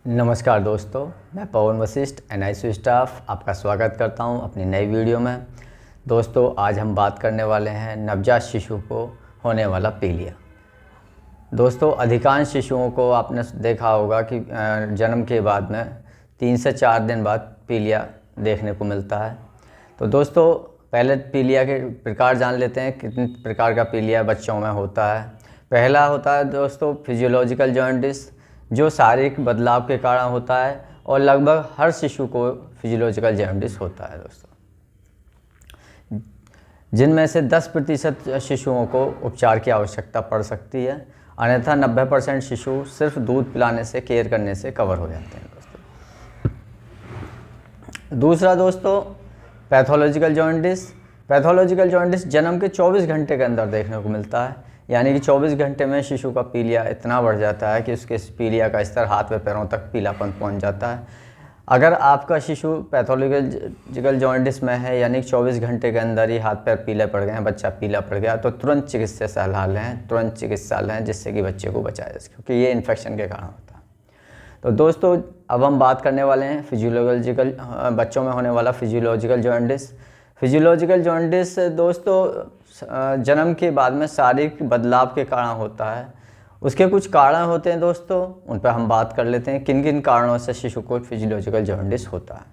नमस्कार दोस्तों, मैं पवन वशिष्ठ NICU स्टाफ आपका स्वागत करता हूं अपनी नई वीडियो में। दोस्तों, आज हम बात करने वाले हैं नवजात शिशु को होने वाला पीलिया। दोस्तों, अधिकांश शिशुओं को आपने देखा होगा कि जन्म के बाद में 3 से 4 दिन बाद पीलिया देखने को मिलता है। तो दोस्तों, पहले पीलिया के प्रकार जान लेते हैं, कितने प्रकार का पीलिया बच्चों में होता है। पहला होता है दोस्तों फिजियोलॉजिकल जॉन्डिस, जो शारीरिक बदलाव के कारण होता है और लगभग हर शिशु को फिजियोलॉजिकल जॉन्डिस होता है दोस्तों, जिनमें से 10% शिशुओं को उपचार की आवश्यकता पड़ सकती है, अन्यथा 90% शिशु सिर्फ दूध पिलाने से, केयर करने से कवर हो जाते हैं दोस्तों। दूसरा दोस्तों, पैथोलॉजिकल जॉन्डिस। पैथोलॉजिकल जॉन्डिस जन्म के 24 घंटे के अंदर देखने को मिलता है, यानी कि 24 घंटे में शिशु का पीलिया इतना बढ़ जाता है कि उसके पीलिया का स्तर हाथ व पैरों तक पीलापन पहुंच जाता है। अगर आपका शिशु पैथोलॉजिकल जॉन्डिस में है, यानी कि 24 घंटे के अंदर ही हाथ पैर पीले पड़ गए हैं, बच्चा पीला पड़ गया, तो तुरंत चिकित्सा सलाह लें, तुरंत चिकित्सा लें, जिससे कि बच्चे को बचाया जा सके, क्योंकि ये इन्फेक्शन के कारण होता है। तो दोस्तों, अब हम बात करने वाले हैं फिजियोलॉजिकल बच्चों में होने वाला फिजियोलॉजिकल जॉन्डिस। फिजियोलॉजिकल जॉन्डिस दोस्तों जन्म के बाद में शारीरिक बदलाव के कारण होता है। उसके कुछ कारण होते हैं दोस्तों, उन पर हम बात कर लेते हैं, किन किन कारणों से शिशु को फिजियोलॉजिकल जॉन्डिस होता है।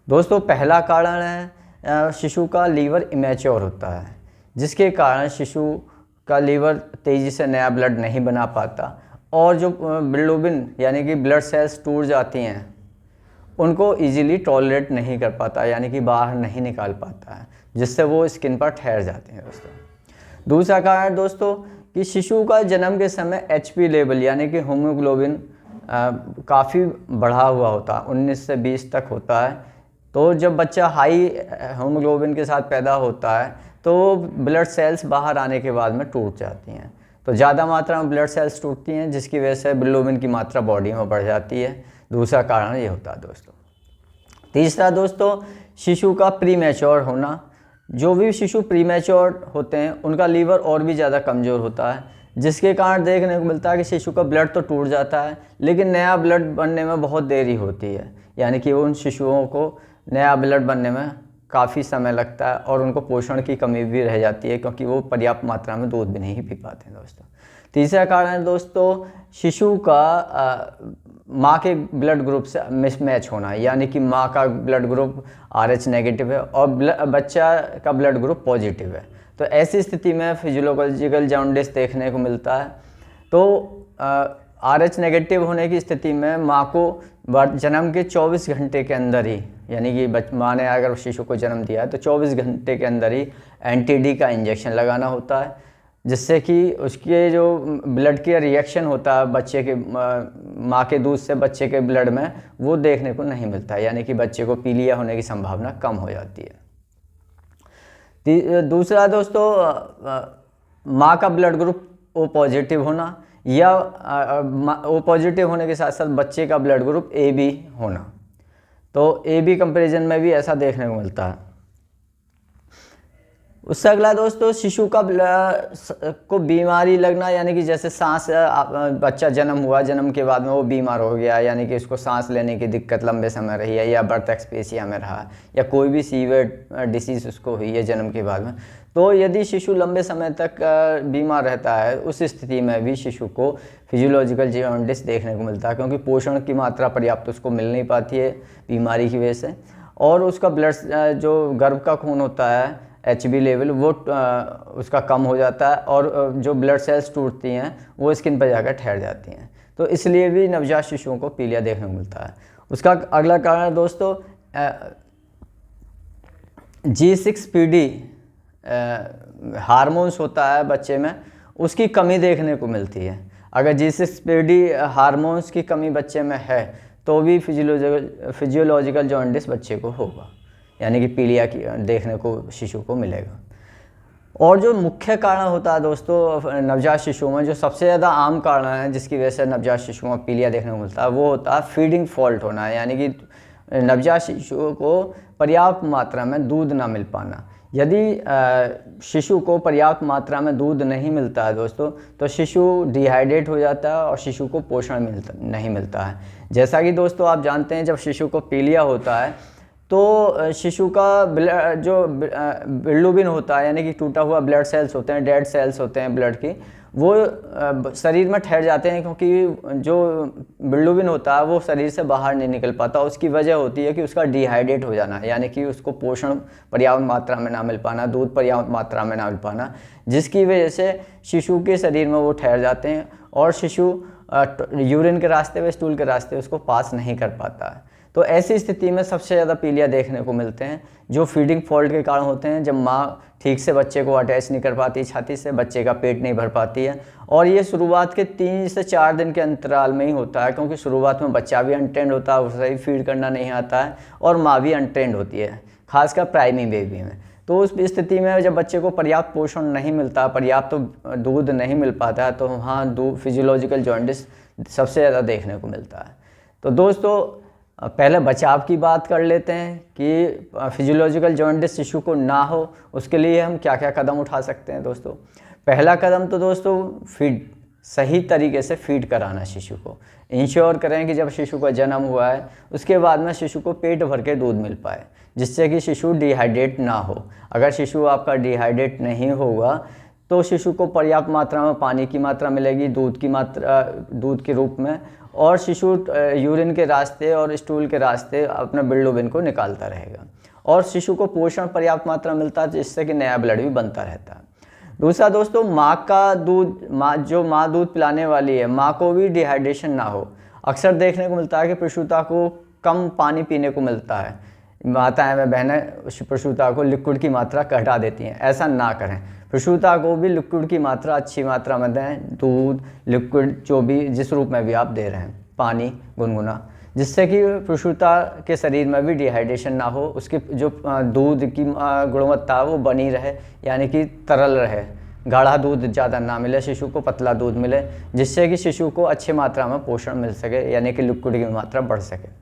दोस्तों, पहला कारण है शिशु का लीवर इमेच्योर होता है, जिसके कारण शिशु का लीवर तेज़ी से नया ब्लड नहीं बना पाता और जो बिलिरुबिन यानी कि ब्लड सेल्स टूट जाती हैं, उनको इजीली टॉलरेट नहीं कर पाता, यानी कि बाहर नहीं निकाल पाता है, जिससे वो स्किन पर ठहर जाते हैं दोस्तों। दूसरा कारण दोस्तों कि शिशु का जन्म के समय HP लेवल यानी कि हीमोग्लोबिन काफ़ी बढ़ा हुआ होता है, 19 से 20 तक होता है। तो जब बच्चा हाई हीमोग्लोबिन के साथ पैदा होता है तो ब्लड सेल्स बाहर आने के बाद में टूट जाती हैं, तो ज़्यादा मात्रा में ब्लड सेल्स टूटती हैं, जिसकी वजह से बिलिरुबिन की मात्रा बॉडी में बढ़ जाती है। दूसरा कारण ये होता है दोस्तों। तीसरा दोस्तों, शिशु का प्री मैच्योर होना। जो भी शिशु प्री मैच्योर होते हैं उनका लीवर और भी ज़्यादा कमज़ोर होता है, जिसके कारण देखने को मिलता है कि शिशु का ब्लड तो टूट जाता है, लेकिन नया ब्लड बनने में बहुत देरी होती है, यानी कि उन शिशुओं को नया ब्लड बनने में काफ़ी समय लगता है और उनको पोषण की कमी भी रह जाती है, क्योंकि वो पर्याप्त मात्रा में दूध भी नहीं पी पाते हैं दोस्तों। तीसरा कारण है दोस्तों शिशु का माँ के ब्लड ग्रुप से मिसमैच होना, यानी कि माँ का ब्लड ग्रुप RH नेगेटिव है और बच्चा का ब्लड ग्रुप पॉजिटिव है। तो ऐसी स्थिति में फिजियोलॉजिकल जॉन्डिस देखने को मिलता है। तो RH नेगेटिव होने की स्थिति में माँ को जन्म के 24 घंटे के अंदर ही, यानी कि माँ ने अगर शिशु को जन्म दिया है तो 24 घंटे के अंदर ही NTD का इंजेक्शन लगाना होता है, जिससे कि उसके जो ब्लड के रिएक्शन होता है बच्चे के माँ के दूध से बच्चे के ब्लड में, वो देखने को नहीं मिलता है, यानी कि बच्चे को पीलिया होने की संभावना कम हो जाती है। दूसरा दोस्तों, माँ का ब्लड ग्रुप O पॉजिटिव होना, या O पॉजिटिव होने के साथ साथ बच्चे का ब्लड ग्रुप AB होना। तो AB कंपैरिजन में भी ऐसा देखने को मिलता है। उससे अगला दोस्तों, शिशु का को बीमारी लगना, यानी कि जैसे सांस, बच्चा जन्म हुआ, जन्म के बाद में वो बीमार हो गया, यानी कि उसको सांस लेने की दिक्कत लंबे समय रही है, या बर्थ एक्सपेसिया में रहा, या कोई भी सीवियर डिसीज़ उसको हुई है जन्म के बाद में। तो यदि शिशु लंबे समय तक बीमार रहता है, उस स्थिति में भी शिशु को फिजियोलॉजिकल जॉन्डिस देखने को मिलता है, क्योंकि पोषण की मात्रा पर्याप्त उसको मिल नहीं पाती है बीमारी की वजह से, और उसका ब्लड जो गर्भ का खून होता है HB लेवल वो उसका कम हो जाता है, और जो ब्लड सेल्स टूटती हैं वो स्किन पर जाकर ठहर जाती हैं। तो इसलिए भी नवजात शिशुओं को पीलिया देखने को मिलता है। उसका अगला कारण दोस्तों G6PD हार्मोन्स होता है बच्चे में, उसकी कमी देखने को मिलती है। अगर G6PD हार्मोन्स की कमी बच्चे में है तो भी फिजियोलॉजिकल जॉन्डिस बच्चे को होगा, यानी कि पीलिया की देखने को शिशु को मिलेगा। और जो मुख्य कारण होता है दोस्तों नवजात शिशुओं में, जो सबसे ज़्यादा आम कारण है जिसकी वजह से नवजात शिशुओं में पीलिया देखने को मिलता है, वो होता है फीडिंग फॉल्ट होना, यानी कि नवजात शिशुओं को पर्याप्त मात्रा में दूध ना मिल पाना, यदि शिशु को पर्याप्त मात्रा में दूध नहीं मिलता है दोस्तों, तो शिशु डिहाइड्रेट हो जाता है और शिशु को पोषण नहीं मिलता है। जैसा कि दोस्तों आप जानते हैं, जब शिशु को पीलिया होता है तो शिशु का जो बिल्रुबिन होता है, यानी कि टूटा हुआ ब्लड सेल्स होते हैं, डेड सेल्स होते हैं ब्लड की, वो शरीर में ठहर जाते हैं, क्योंकि जो बिल्रुबिन होता है वो शरीर से बाहर नहीं निकल पाता। उसकी वजह होती है कि उसका डिहाइड्रेट हो जाना, यानी कि उसको पोषण पर्याप्त मात्रा में ना मिल पाना, दूध पर्याप्त मात्रा में ना मिल पाना, जिसकी वजह से शिशु के शरीर में वो ठहर जाते हैं और शिशु यूरिन के रास्ते व स्टूल के रास्ते उसको पास नहीं कर पाता है। तो ऐसी स्थिति में सबसे ज़्यादा पीलिया देखने को मिलते हैं, जो फीडिंग फॉल्ट के कारण होते हैं, जब माँ ठीक से बच्चे को अटैच नहीं कर पाती छाती से, बच्चे का पेट नहीं भर पाती है। और ये शुरुआत के 3 से 4 दिन के अंतराल में ही होता है, क्योंकि शुरुआत में बच्चा भी अनट्रेंड होता है, उसे भी फीड करना नहीं आता है, और माँ भी अनट्रेंड होती है, खासकर प्राइमरी बेबी में। तो उस स्थिति में जब बच्चे को पर्याप्त पोषण नहीं मिलता, पर्याप्त दूध नहीं मिल पाता है, तो वहाँ फिजियोलॉजिकल जॉन्डिस सबसे ज़्यादा देखने को मिलता है। तो दोस्तों पहले बचाव की बात कर लेते हैं कि फिजियोलॉजिकल जॉन्डिस शिशु को ना हो, उसके लिए हम क्या क्या कदम उठा सकते हैं। दोस्तों पहला कदम तो दोस्तों सही तरीके से फीड कराना। शिशु को इंश्योर करें कि जब शिशु का जन्म हुआ है उसके बाद में शिशु को पेट भर के दूध मिल पाए, जिससे कि शिशु डिहाइड्रेट ना हो। अगर शिशु आपका डिहाइड्रेट नहीं होगा तो शिशु को पर्याप्त मात्रा में पानी की मात्रा मिलेगी, दूध के रूप में, और शिशु यूरिन के रास्ते और स्टूल के रास्ते अपने बिल्रुबिन को निकालता रहेगा, और शिशु को पोषण पर्याप्त मात्रा मिलता है, जिससे कि नया ब्लड भी बनता रहता है। दूसरा दोस्तों, माँ का दूध, जो माँ दूध पिलाने वाली है, माँ को भी डिहाइड्रेशन ना हो। अक्सर देखने को मिलता है कि प्रसूता को कम पानी पीने को मिलता है, माताएं व बहनें प्रसूता को लिक्विड की मात्रा घटा देती हैं। ऐसा ना करें, प्रसूता को भी लिक्विड की मात्रा अच्छी मात्रा में दें, दूध, लिक्विड, जो भी जिस रूप में भी आप दे रहे हैं, पानी गुनगुना, जिससे कि प्रसूता के शरीर में भी डिहाइड्रेशन ना हो, उसकी जो दूध की गुणवत्ता वो बनी रहे, यानी कि तरल रहे, गाढ़ा दूध ज़्यादा ना मिले, शिशु को पतला दूध मिले, जिससे कि शिशु को अच्छी मात्रा में पोषण मिल सके, यानी कि लिक्विड की मात्रा बढ़ सके।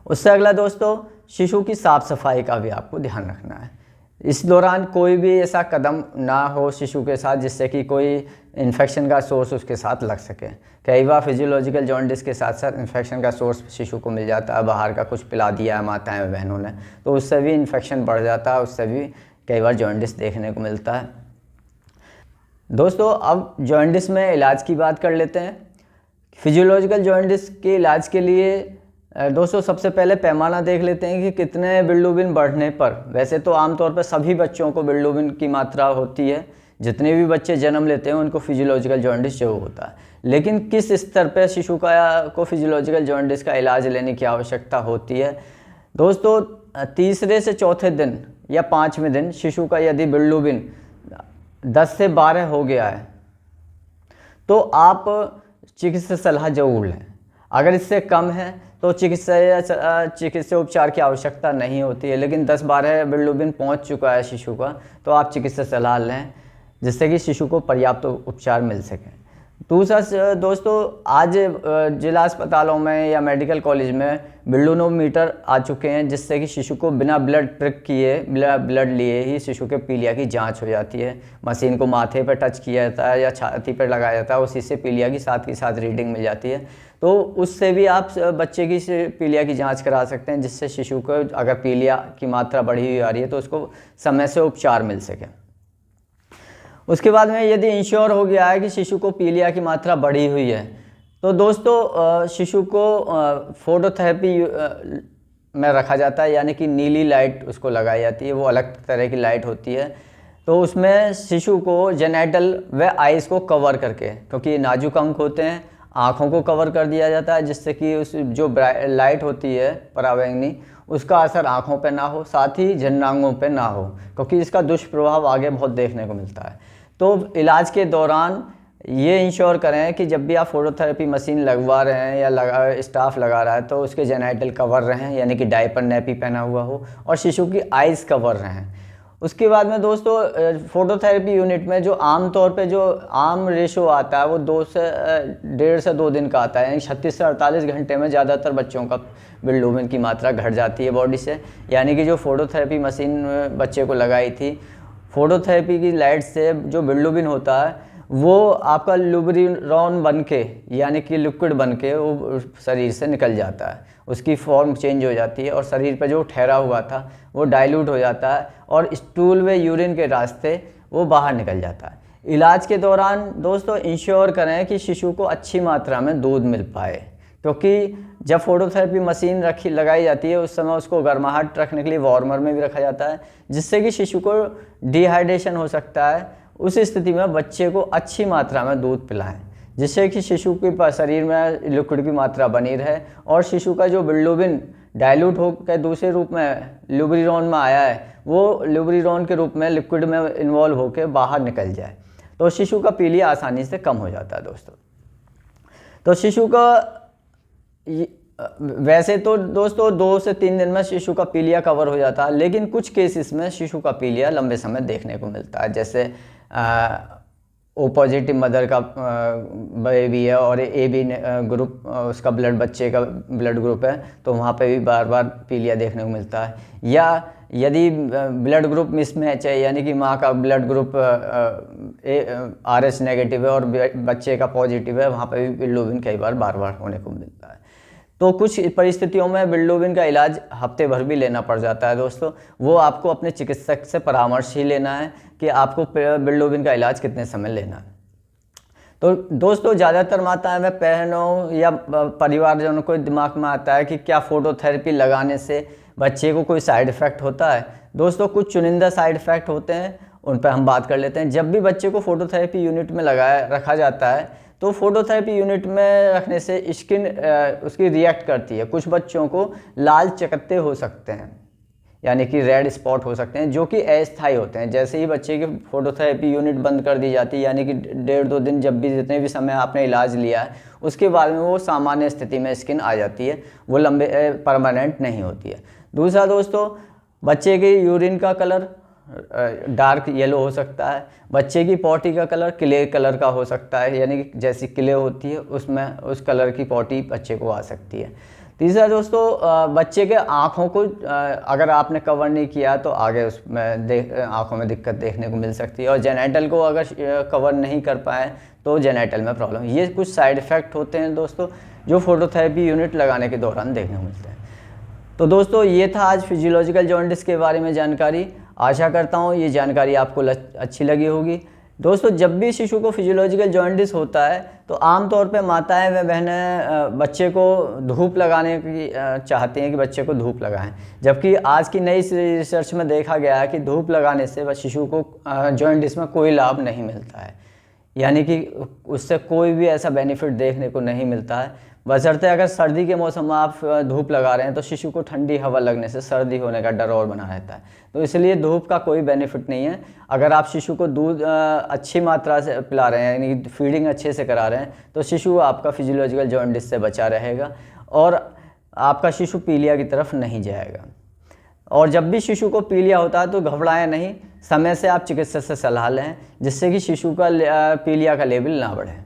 उससे अगला दोस्तों, शिशु की साफ़ सफाई का भी आपको ध्यान रखना है। इस दौरान कोई भी ऐसा कदम ना हो शिशु के साथ जिससे कि कोई इन्फेक्शन का सोर्स उसके साथ लग सके। कई बार फिजियोलॉजिकल जॉन्डिस के साथ साथ इन्फेक्शन का सोर्स शिशु को मिल जाता है, बाहर का कुछ पिला दिया है माताएं व बहनों ने, तो उससे भी इन्फेक्शन बढ़ जाता है, उससे भी कई बार जॉन्डिस देखने को मिलता है। दोस्तों अब जॉन्डिस में इलाज की बात कर लेते हैं। फिजियोलॉजिकल जॉन्डिस के इलाज के लिए दोस्तों सबसे पहले पैमाना देख लेते हैं कि कितने बिल्रुबिन बढ़ने पर। वैसे तो आमतौर पर सभी बच्चों को बिल्रुबिन की मात्रा होती है, जितने भी बच्चे जन्म लेते हैं उनको फिजियोलॉजिकल जॉन्डिस जरूर होता है, लेकिन किस स्तर पर शिशु को फिजियोलॉजिकल जॉन्डिस का इलाज लेने की आवश्यकता होती है। दोस्तों तीसरे से चौथे दिन या 5वें दिन शिशु का यदि बिल्रुबिन 10 से 12 हो गया है तो आप चिकित्सा सलाह जरूर लें। अगर इससे कम है तो चिकित्सा उपचार की आवश्यकता नहीं होती है, लेकिन 10-12 बिल्रुबिन पहुंच चुका है शिशु का तो आप चिकित्सा सलाह लें, जिससे कि शिशु को पर्याप्त उपचार मिल सके। दूसरा दोस्तों, आज जिला अस्पतालों में या मेडिकल कॉलेज में बिल्रुनोमीटर आ चुके हैं, जिससे कि शिशु को बिना ब्लड प्रिक किए, ब्लड लिए ही शिशु के पीलिया की जांच हो जाती है। मशीन को माथे पर टच किया जाता है या छाती पर लगाया जाता है, उसी से पीलिया की साथ रीडिंग मिल जाती है। तो उससे भी आप बच्चे की पीलिया की जांच करा सकते हैं, जिससे शिशु को अगर पीलिया की मात्रा बढ़ी हुई आ रही है तो उसको समय से उपचार मिल सके। उसके बाद में यदि इंश्योर हो गया है कि शिशु को पीलिया की मात्रा बढ़ी हुई है तो दोस्तों शिशु को फोटोथेरेपी में रखा जाता है, यानी कि नीली लाइट उसको लगाई जाती है, वो अलग तरह की लाइट होती है। तो उसमें शिशु को जेनिटल व आइज़ को कवर करके, क्योंकि नाजुक अंग होते हैं, आँखों को कवर कर दिया जाता है, जिससे कि उस जो लाइट होती है पराबैंगनी उसका असर आँखों पे ना हो, साथ ही जननांगों पे ना हो, क्योंकि इसका दुष्प्रभाव आगे बहुत देखने को मिलता है। तो इलाज के दौरान ये इंश्योर करें कि जब भी आप फोटोथेरेपी मशीन लगवा रहे हैं या स्टाफ लगा रहा है तो उसके जेनिटल कवर रहें, यानी कि डायपर नैपी पहना हुआ हो, और शिशु की आइज़ कवर रहें। उसके बाद में दोस्तों फोटोथेरेपी यूनिट में जो आम तौर पे जो आम रेशो आता है वो 1.5 से 2 दिन का आता है, यानी 36 से 48 घंटे में ज़्यादातर बच्चों का बिलिरुबिन की मात्रा घट जाती है बॉडी से। यानी कि जो फोटोथेरेपी मशीन बच्चे को लगाई थी, फोटोथेरेपी की लाइट से जो बिलिरुबिन होता है वो आपका लुब्रिरॉन बन के, यानी कि लिक्विड बन के वो शरीर से निकल जाता है, उसकी फॉर्म चेंज हो जाती है और शरीर पर जो ठहरा हुआ था वो डाइल्यूट हो जाता है और स्टूल व यूरिन के रास्ते वो बाहर निकल जाता है। इलाज के दौरान दोस्तों इंश्योर करें कि शिशु को अच्छी मात्रा में दूध मिल पाए, क्योंकि जब फोटोथेरेपी मशीन लगाई जाती है उस समय उसको गर्माहट रखने के लिए वार्मर में भी रखा जाता है, जिससे कि शिशु को डिहाइड्रेशन हो सकता है। उस स्थिति में बच्चे को अच्छी मात्रा में दूध पिलाएं, जिससे कि शिशु के शरीर में लिक्विड की मात्रा बनी रहे और शिशु का जो बिलिरुबिन डाइल्यूट होकर दूसरे रूप में लुब्रिरॉन में आया है वो लुब्रिरॉन के रूप में लिक्विड में इन्वॉल्व होकर बाहर निकल जाए, तो शिशु का पीलिया आसानी से कम हो जाता है दोस्तों। तो शिशु का वैसे तो दोस्तों 2 से 3 दिन में शिशु का पीलिया कवर हो जाता है, लेकिन कुछ केसेस में शिशु का पीलिया लंबे समय देखने को मिलता है। जैसे ओ पॉजिटिव मदर का बेबी है और ए बी ग्रुप उसका बच्चे का ब्लड ग्रुप है, तो वहाँ पे भी बार बार पीलिया देखने को मिलता है। या यदि ब्लड ग्रुप मिसमैच है, यानी कि माँ का ब्लड ग्रुप RH नेगेटिव है और बच्चे का पॉजिटिव है, वहाँ पे भी बिलिरुबिन कई बार बार होने को मिलता है। तो कुछ परिस्थितियों में बिलिरुबिन का इलाज हफ्ते भर भी लेना पड़ जाता है दोस्तों। वो आपको अपने चिकित्सक से परामर्श ही लेना है कि आपको बिलिरुबिन का इलाज कितने समय लेना है। तो दोस्तों ज़्यादातर माताएं में बहनों या परिवारजनों को दिमाग में आता है कि क्या फोटोथेरेपी लगाने से बच्चे को कोई साइड इफ़ेक्ट होता है। दोस्तों कुछ चुनिंदा साइड इफ़ेक्ट होते हैं, उन पर हम बात कर लेते हैं। जब भी बच्चे को फोटोथेरेपी यूनिट में रखा जाता है तो फोटोथेरेपी यूनिट में रखने से स्किन उसकी रिएक्ट करती है। कुछ बच्चों को लाल चकत्ते हो सकते हैं, यानी कि रेड स्पॉट हो सकते हैं, जो कि अस्थायी होते हैं। जैसे ही बच्चे की फोटोथेरेपी यूनिट बंद कर दी जाती है, यानी कि 1.5-2 दिन जब भी जितने भी समय आपने इलाज लिया है, उसके बाद में वो सामान्य स्थिति में स्किन आ जाती है, वो लंबे परमानेंट नहीं होती है। दूसरा दोस्तों, बच्चे के यूरिन का कलर डार्क येलो हो सकता है। बच्चे की पॉटी का कलर क्ले कलर का हो सकता है, यानी कि जैसी क्ले होती है उसमें उस कलर की पॉटी बच्चे को आ सकती है। तीसरा दोस्तों, बच्चे के आँखों को अगर आपने कवर नहीं किया तो आगे उसमें आँखों में दिक्कत देखने को मिल सकती है, और जेनेटल को अगर कवर नहीं कर पाए तो जेनेटल में प्रॉब्लम। ये कुछ साइड इफ़ेक्ट होते हैं दोस्तों जो फोटोथेरेपी यूनिट लगाने के दौरान देखने को मिलते हैं। तो दोस्तों ये था आज फिजियोलॉजिकल जॉन्डिस के बारे में जानकारी। आशा करता हूँ ये जानकारी आपको अच्छी लगी होगी। दोस्तों जब भी शिशु को फिजियोलॉजिकल जॉन्डिस होता है तो आमतौर पे माताएं व बहनें बच्चे को धूप लगाने की चाहती हैं कि बच्चे को धूप लगाएं, जबकि आज की नई रिसर्च में देखा गया है कि धूप लगाने से शिशु को जॉन्डिस में कोई लाभ नहीं मिलता है, यानी कि उससे कोई भी ऐसा बेनिफिट देखने को नहीं मिलता है। बशर्ते अगर सर्दी के मौसम में आप धूप लगा रहे हैं तो शिशु को ठंडी हवा लगने से सर्दी होने का डर और बना रहता है, तो इसलिए धूप का कोई बेनिफिट नहीं है। अगर आप शिशु को दूध अच्छी मात्रा से पिला रहे हैं, यानी कि फीडिंग अच्छे से करा रहे हैं, तो शिशु आपका फिजियोलॉजिकल जॉन्डिस से बचा रहेगा और आपका शिशु पीलिया की तरफ नहीं जाएगा। और जब भी शिशु को पीलिया होता है तो घबराएं नहीं, समय से आप चिकित्सक से सलाह लें, जिससे कि शिशु का पीलिया का लेवल ना बढ़े।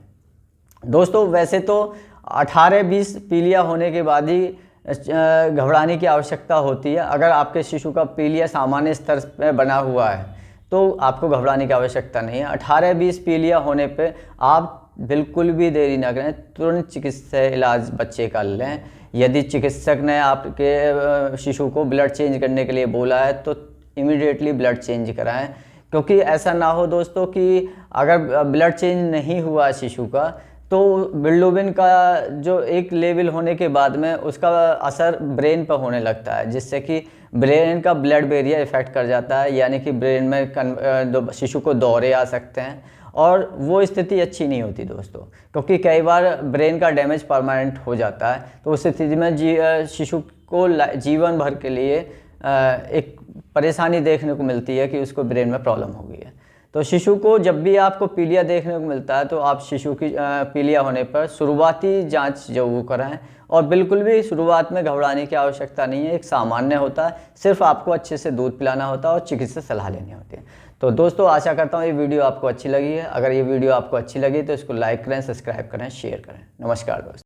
दोस्तों वैसे तो 18-20 पीलिया होने के बाद ही घबराने की आवश्यकता होती है। अगर आपके शिशु का पीलिया सामान्य स्तर पर बना हुआ है तो आपको घबराने की आवश्यकता नहीं है। 18-20 पीलिया होने पे आप बिल्कुल भी देरी ना करें, तुरंत चिकित्सा इलाज बच्चे का लें। यदि चिकित्सक ने आपके शिशु को ब्लड चेंज करने के लिए बोला है तो इमीडिएटली ब्लड चेंज कराएं, क्योंकि ऐसा ना हो दोस्तों कि अगर ब्लड चेंज नहीं हुआ शिशु का तो बिलिरुबिन का जो एक लेवल होने के बाद में उसका असर ब्रेन पर होने लगता है, जिससे कि ब्रेन का ब्लड बैरियर इफेक्ट कर जाता है, यानी कि ब्रेन में शिशु को दौरे आ सकते हैं और वो स्थिति अच्छी नहीं होती दोस्तों, क्योंकि कई बार ब्रेन का डैमेज परमानेंट हो जाता है। तो उस स्थिति में शिशु को जीवन भर के लिए एक परेशानी देखने को मिलती है कि उसको ब्रेन में प्रॉब्लम हो गई है। तो शिशु को जब भी आपको पीलिया देखने को मिलता है तो आप शिशु की पीलिया होने पर शुरुआती जांच जो वो कराएं, और बिल्कुल भी शुरुआत में घबराने की आवश्यकता नहीं है। एक सामान्य होता है, सिर्फ आपको अच्छे से दूध पिलाना होता है और चिकित्सा सलाह लेनी होती है। तो दोस्तों आशा करता हूँ ये वीडियो आपको अच्छी लगी है। अगर ये वीडियो आपको अच्छी लगी तो इसको लाइक करें, सब्सक्राइब करें, शेयर करें। नमस्कार दोस्तों।